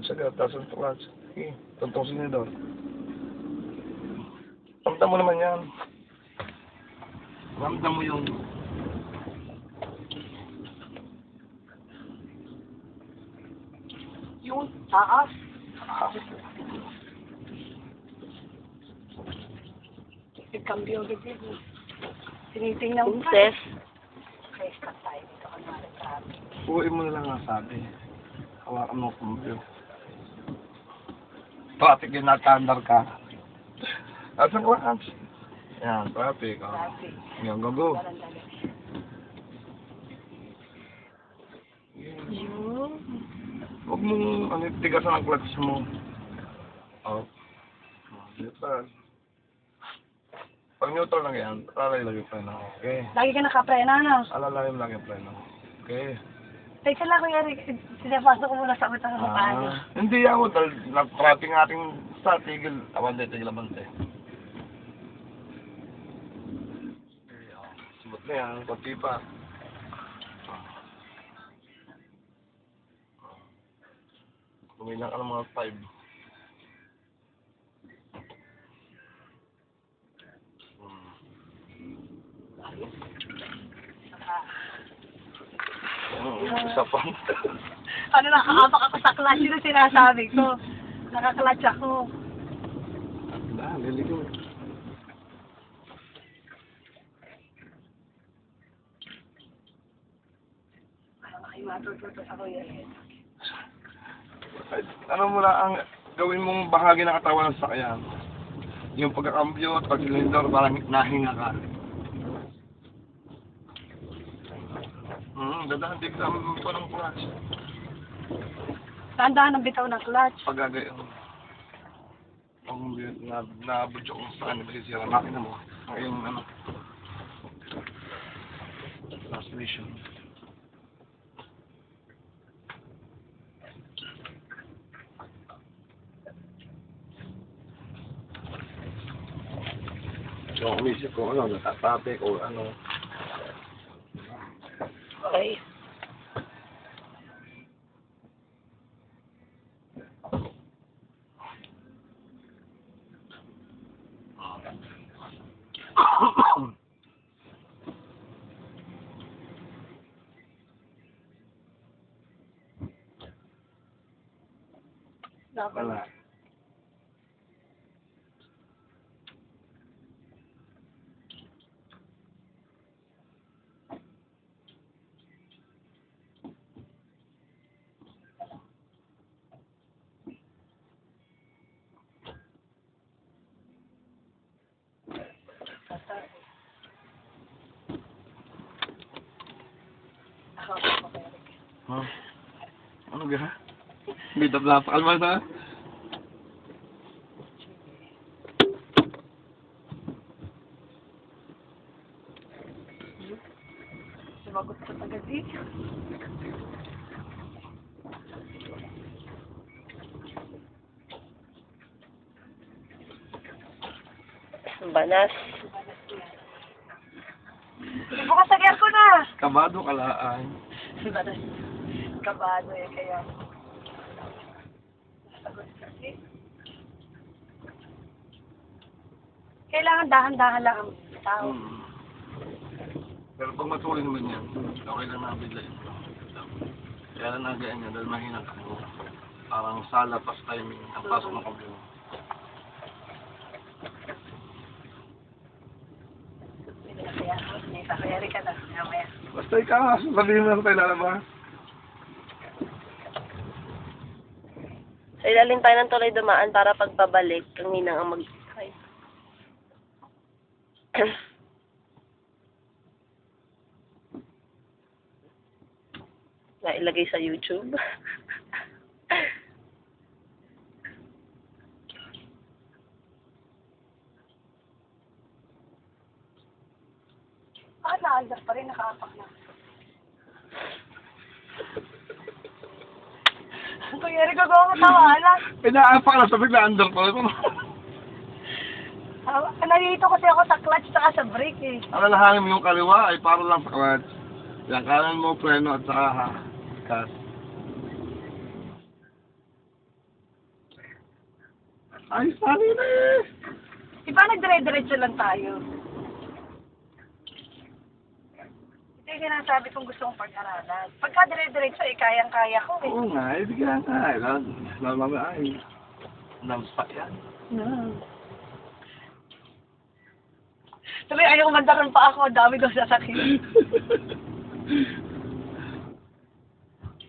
clutch agad, taas ang clutch. Okay, tontong sinidor. Ramdam mo naman yan. Ramdam mo yung... Yung taas. Nagkambyo agad yun. Tinitingnan mo. Princess. Okay, stop tayo dito. Kunwari grabe. Uwi mo na lang ang sabi. Hawakan mo kung yun. Traffic yun, natandar ka. Asan ko ang amps? Yan, traffic. Oh. Traffic. Yan, go. Parang dali. Huwag mong tigasan ang clutch mo. Oh. Neutral. Pag neutral lang yan, alalay lang yung preno. Okay. Lagi ka nakaprena, no? Alalay lang yung preno. Okay. Teka lang, Kuya Rick. Sinapasok ko muna sa utang ng paano. Hindi ako, dahil na-traffic ng ating sa tigil. Abante, tigil abante. Smooth na yan, konti pa. Kumilang ka ng mga 5. Isa pa. Ano, nakakapak ako sa clutch. Yun ang sinasabi ko. Nakaklatch ako. Liligo. Parang kayo matututo sa Kuya Rick. Ano mo lang ang gawin mong bahagi ng katawan ng sakyan? Yung pagkakambyo at pag-silindor, parang nahinga ka. Dadahan din sa pa ng clutch. Tandaan ang bitaw ng clutch. Pagagayon. Kung nabudyo kung saan, nabisisira makina mo. Ngayong ano. Transmission. So, umisip ko ano, natatopic o ano. Okay. Wala. Huh? Ano gaya? Bida blapa kalma sa? Sumagot ko agad dito. Banas. Bukas agad ko na. Kabado kalaan. Banas. Kabado eh, kaya. Sagot kasi. Kailangan dahan-dahan lang ang tao. Pero pag matuloy naman yan, okay lang nabigla yun. Kaya lang nagayaan niya dahil mahina ka mo. Parang sala pas timing ang pasok ng kabilo. May sakayari ka na. Mamaya. Basta ikaw, sabihin mo na tayo lalabas. Sa ilalim tayo ng tuloy dumaan para pagpabalik, ang ninang ang mag-try. Nailagay sa YouTube. Naandar pa rin, nakaapak na. Kuya Rick, ako ang tawanan. Pinaapak na, sabi na under pa. Nalito kasi ako sa clutch saka sa brake eh. Alalahanin mo yung kaliwa ay para lang sa clutch. Yung kanan mo, preno at saka gas. Ayos na rin eh. Di ba nagdire-diretso lang tayo? Ito yung sinasabi kong gusto kong pag-aralan. Pagka dire-diretso, kayang-kaya ko eh. Oo nga, eh, di kaya nga. Lamama ay. Nampak yan. Tuloy, ayaw mandaran pa ako. Dami daw sasakit.